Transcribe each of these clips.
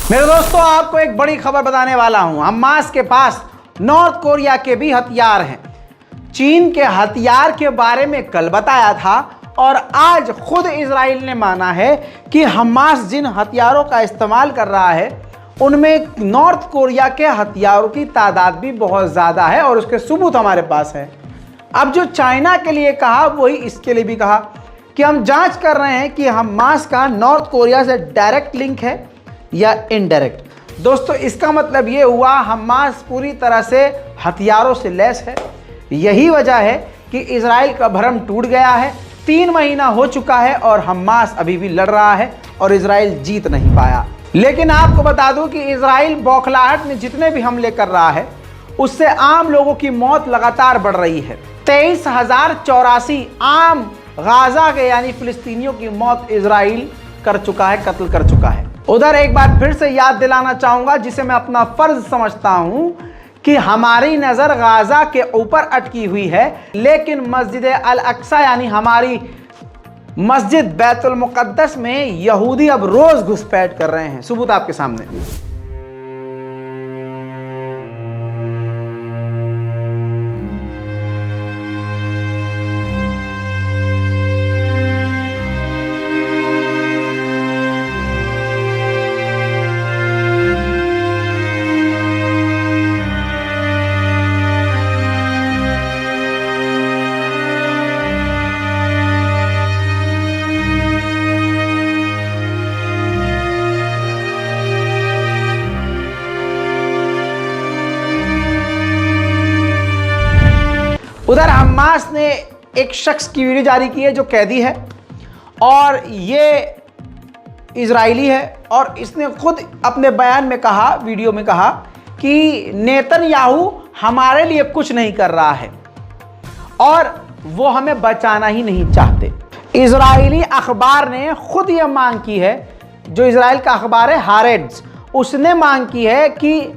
मेरे दोस्तों, आपको एक बड़ी खबर बताने वाला हूं। हमास के पास नॉर्थ कोरिया के भी हथियार हैं। चीन के हथियार के बारे में कल बताया था और आज खुद इजराइल ने माना है कि हमास जिन हथियारों का इस्तेमाल कर रहा है उनमें नॉर्थ कोरिया के हथियारों की तादाद भी बहुत ज़्यादा है और उसके सबूत हमारे पास है। अब जो चाइना के लिए कहा वही इसके लिए भी कहा कि हम जांच कर रहे हैं कि हमास का नॉर्थ कोरिया से डायरेक्ट लिंक है या इनडायरेक्ट। दोस्तों, इसका मतलब ये हुआ हमास पूरी तरह से हथियारों से लैस है। यही वजह है कि इजराइल का भरम टूट गया है। 3 महीना हो चुका है और हमास अभी भी लड़ रहा है और इजराइल जीत नहीं पाया। लेकिन आपको बता दूं कि इजराइल बौखलाहट में जितने भी हमले कर रहा है उससे आम लोगों की मौत लगातार बढ़ रही है। 23,084 आम गाजा के यानी फिलिस्तीनियों की मौत इजराइल कर चुका है, कत्ल कर चुका है। उधर एक बार फिर से याद दिलाना चाहूंगा, जिसे मैं अपना फर्ज समझता हूं, कि हमारी नजर गाजा के ऊपर अटकी हुई है, लेकिन मस्जिद अल अक्सा यानी हमारी मस्जिद बैतुल मुक़द्दस में यहूदी अब रोज घुसपैठ कर रहे हैं। सबूत आपके सामने। उधर हमास ने एक शख्स की वीडियो जारी की है जो कैदी है और ये इजरायली है और इसने खुद अपने बयान में कहा, वीडियो में कहा कि नेतन्याहू हमारे लिए कुछ नहीं कर रहा है और वो हमें बचाना ही नहीं चाहते। इजरायली अखबार ने खुद ये मांग की है, जो इजराइल का अखबार है हारेट्ज, उसने मांग की है कि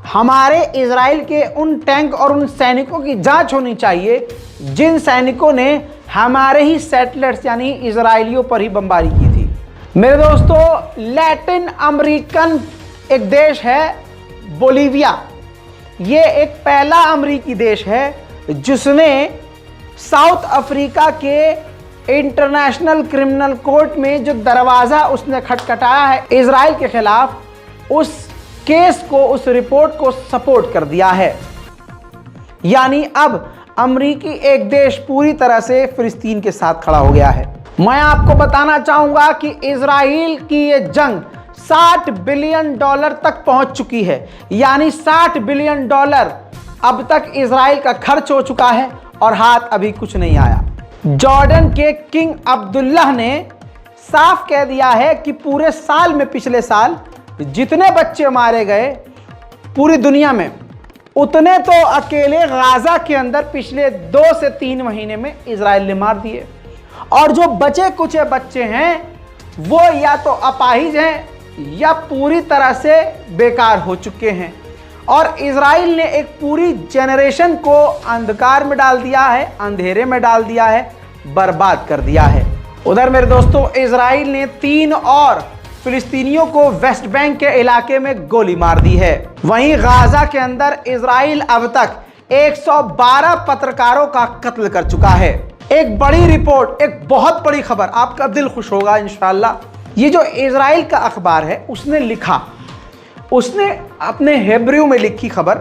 हमारे इजराइल के उन टैंक और उन सैनिकों की जांच होनी चाहिए जिन सैनिकों ने हमारे ही सेटलर्स यानी इजरायलियों पर ही बमबारी की थी। मेरे दोस्तों, लैटिन अमेरिकन एक देश है बोलीविया। ये एक पहला अमेरिकी देश है जिसने साउथ अफ्रीका के इंटरनेशनल क्रिमिनल कोर्ट में जो दरवाज़ा उसने खटखटाया है इजराइल के खिलाफ, उस केस को, उस रिपोर्ट को सपोर्ट कर दिया है। यानी अब अमेरिकी एक देश पूरी तरह से फिलिस्तीन के साथ खड़ा हो गया है। मैं आपको बताना चाहूंगा कि इजराइल की ये जंग $60 बिलियन तक पहुंच चुकी है। यानी $60 बिलियन अब तक इजराइल का खर्च हो चुका है और हाथ अभी कुछ नहीं आया। जॉर्डन के किंग अब्दुल्लाह ने साफ कह दिया है कि पूरे साल में, पिछले साल जितने बच्चे मारे गए पूरी दुनिया में, उतने तो अकेले गाजा के अंदर पिछले 2 से 3 महीने में इजराइल ने मार दिए। और जो बचे कुछ बच्चे हैं वो या तो अपाहिज हैं या पूरी तरह से बेकार हो चुके हैं। और इजराइल ने एक पूरी जनरेशन को अंधकार में डाल दिया है, अंधेरे में डाल दिया है, बर्बाद कर दिया है। उधर मेरे दोस्तों, इजराइल ने 3 और फिलिस्तीनियों को वेस्ट बैंक के इलाके में गोली मार दी है। वहीं गाजा के अंदर इजराइल अब तक 112 पत्रकारों का कत्ल कर चुका है। एक बड़ी रिपोर्ट, एक बहुत बड़ी खबर, आपका दिल खुश होगा इंशाल्लाह। ये जो इजराइल का अखबार है उसने लिखा, उसने अपने हिब्रू में लिखी खबर,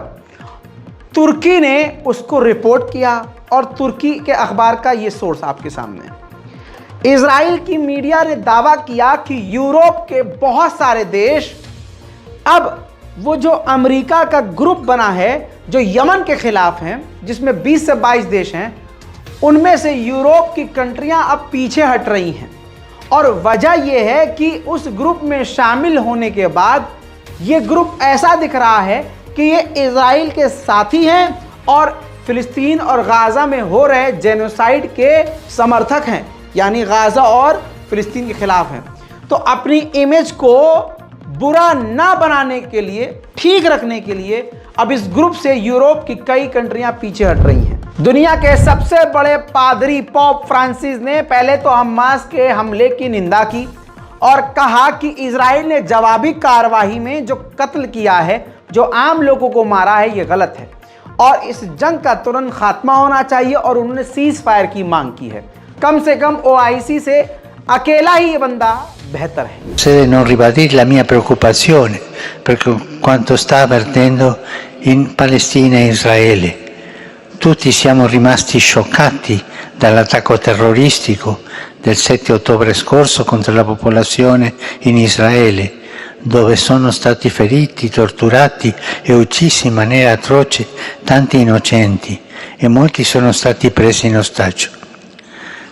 तुर्की ने उसको रिपोर्ट किया और तुर्की के अखबार का ये सोर्स आपके सामने है। इजराइल की मीडिया ने दावा किया कि यूरोप के बहुत सारे देश अब वो जो अमेरिका का ग्रुप बना है जो यमन के खिलाफ हैं, जिसमें 20 से 22 देश हैं, उनमें से यूरोप की कंट्रियां अब पीछे हट रही हैं। और वजह यह है कि उस ग्रुप में शामिल होने के बाद ये ग्रुप ऐसा दिख रहा है कि ये इजराइल के साथी हैं और फिलिस्तीन और गाजा में हो रहे जेनोसाइड के समर्थक हैं, यानी गाजा और फिलिस्तीन के खिलाफ हैं। तो अपनी इमेज को बुरा ना बनाने के लिए, ठीक रखने के लिए अब इस ग्रुप से यूरोप की कई कंट्रियां पीछे हट रही हैं। दुनिया के सबसे बड़े पादरी पोप फ्रांसिस ने पहले तो हमास के हमले की निंदा की और कहा कि इजराइल ने जवाबी कार्रवाई में जो कत्ल किया है, जो आम लोगों को मारा है, ये गलत है और इस जंग का तुरंत खात्मा होना चाहिए और उन्होंने सीज फायर की मांग की है। कम से कम OIC से अकेला ही ये बंदा बेहतर है। Se non ribadire la mia preoccupazione per quanto sta avvenendo in Palestina e Israele. Tutti siamo rimasti scioccati dall'attacco terroristico del 7 ottobre scorso contro la popolazione in Israele, dove sono stati feriti, torturati e uccisi in maniera atroce tanti innocenti e molti sono stati presi in ostaggio.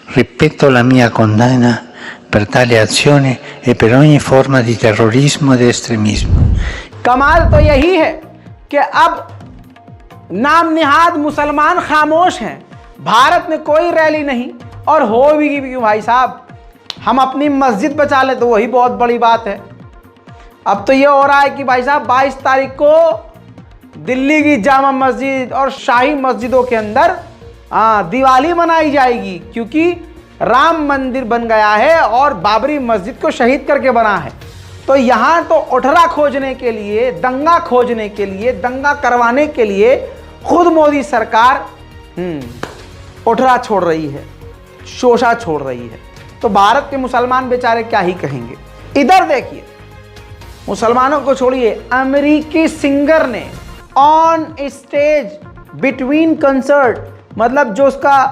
Ripeto la mia condanna per tale azione e per ogni forma di terrorismo ed estremismo. कमाल तो यही है कि अब नाम निहाद मुसलमान खामोश हैं, भारत में कोई रैली नहीं और हो भी क्यों भाई साहब, हम अपनी मस्जिद बचा ले तो वही बहुत बड़ी बात है। अब तो ये हो रहा है कि भाई साहब 22 तारीख को दिल्ली की जामा मस्जिद और शाही मस्जिदों के अंदर दिवाली मनाई जाएगी, क्योंकि राम मंदिर बन गया है और बाबरी मस्जिद को शहीद करके बना है। तो यहाँ तो उठरा खोजने के लिए, दंगा खोजने के लिए, दंगा करवाने के लिए खुद मोदी सरकार उठरा छोड़ रही है, शोषा छोड़ रही है। तो भारत के मुसलमान बेचारे क्या ही कहेंगे। इधर देखिए, मुसलमानों को छोड़िए, अमेरिकी सिंगर ने ऑन स्टेज बिटवीन कंसर्ट, मतलब जो उसका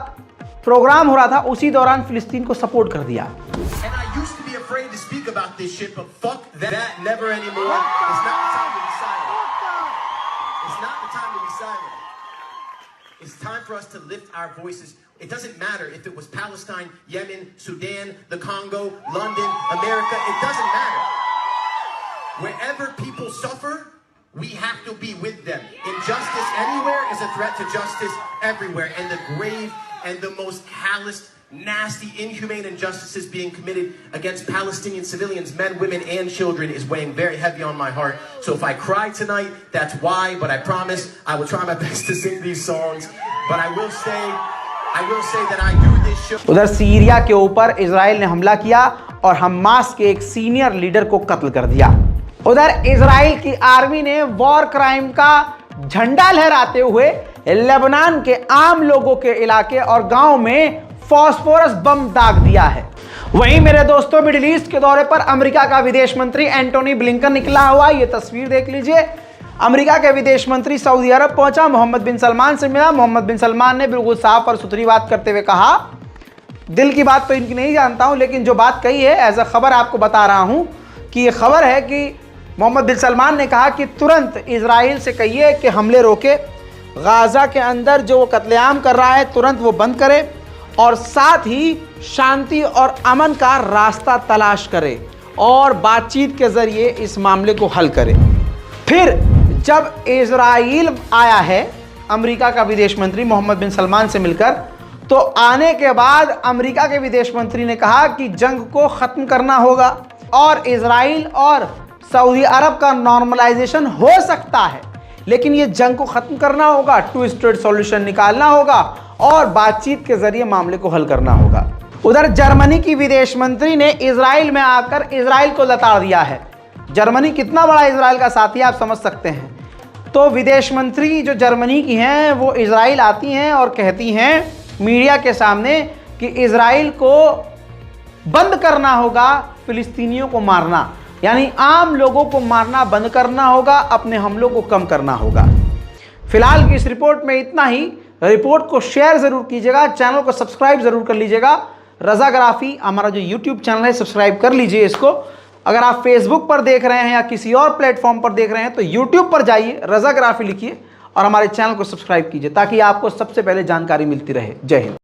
प्रोग्राम हो रहा था उसी दौरान फिलिस्तीन को सपोर्ट कर दिया। It's time for us to lift our voices. It doesn't matter if it was Palestine, Yemen, Sudan, the Congo, London, America. It doesn't matter. Wherever people suffer, we have to be with them. Injustice anywhere is a threat to justice everywhere. And the grave and the most calloused, nasty, inhumane injustices being committed against Palestinian civilians, men, women, and children is weighing very heavy on my heart. So if I cry tonight, that's why, but I promise I will try my best to sing these songs. But I will say that I do this show. उधर Syria के ऊपर Israel ने हमला किया और Hamas के एक senior leader को कत्ल कर दिया। उधर इजराइल की आर्मी ने वॉर क्राइम का झंडा लहराते हुए लेबनान के आम लोगों के इलाके और गांव में फास्फोरस बम दाग दिया है। वहीं मेरे दोस्तों, मिडिल ईस्ट के दौरे पर अमेरिका का विदेश मंत्री एंटोनी ब्लिंकन निकला हुआ। ये तस्वीर देख लीजिए। अमेरिका के विदेश मंत्री सऊदी अरब पहुंचा, मोहम्मद बिन सलमान से मिला। मोहम्मद बिन सलमान ने बिल्कुल साफ और सुथरी बात करते हुए कहा, दिल की बात तो इनकी नहीं जानता हूं, लेकिन जो बात कही है एज अ खबर आपको बता रहा हूं कि ये खबर है कि मोहम्मद बिन सलमान ने कहा कि तुरंत इजराइल से कहिए कि हमले रोके, गाजा के अंदर जो वो कत्लेआम कर रहा है तुरंत वो बंद करे और साथ ही शांति और अमन का रास्ता तलाश करे और बातचीत के जरिए इस मामले को हल करे। फिर जब इजराइल आया है अमेरिका का विदेश मंत्री मोहम्मद बिन सलमान से मिलकर, तो आने के बाद अमेरिका के विदेश मंत्री ने कहा कि जंग को ख़त्म करना होगा और इजराइल और सऊदी अरब का नॉर्मलाइजेशन हो सकता है, लेकिन ये जंग को ख़त्म करना होगा, टू स्टेट सॉल्यूशन निकालना होगा और बातचीत के जरिए मामले को हल करना होगा। उधर जर्मनी की विदेश मंत्री ने इजराइल में आकर इजराइल को लताड़ दिया है। जर्मनी कितना बड़ा इजराइल का साथी आप समझ सकते हैं। तो विदेश मंत्री जो जर्मनी की हैं वो इजराइल आती हैं और कहती हैं मीडिया के सामने कि इजराइल को बंद करना होगा, फिलिस्तीनियों को मारना, यानी आम लोगों को मारना बंद करना होगा, अपने हमलों को कम करना होगा। फिलहाल की इस रिपोर्ट में इतना ही। रिपोर्ट को शेयर ज़रूर कीजिएगा, चैनल को सब्सक्राइब ज़रूर कर लीजिएगा। रज़ाग्राफी हमारा जो यूट्यूब चैनल है सब्सक्राइब कर लीजिए इसको। अगर आप फेसबुक पर देख रहे हैं या किसी और प्लेटफॉर्म पर देख रहे हैं तो यूट्यूब पर जाइए, रज़ाग्राफी लिखिए और हमारे चैनल को सब्सक्राइब कीजिए ताकि आपको सबसे पहले जानकारी मिलती रहे। जय हिंद।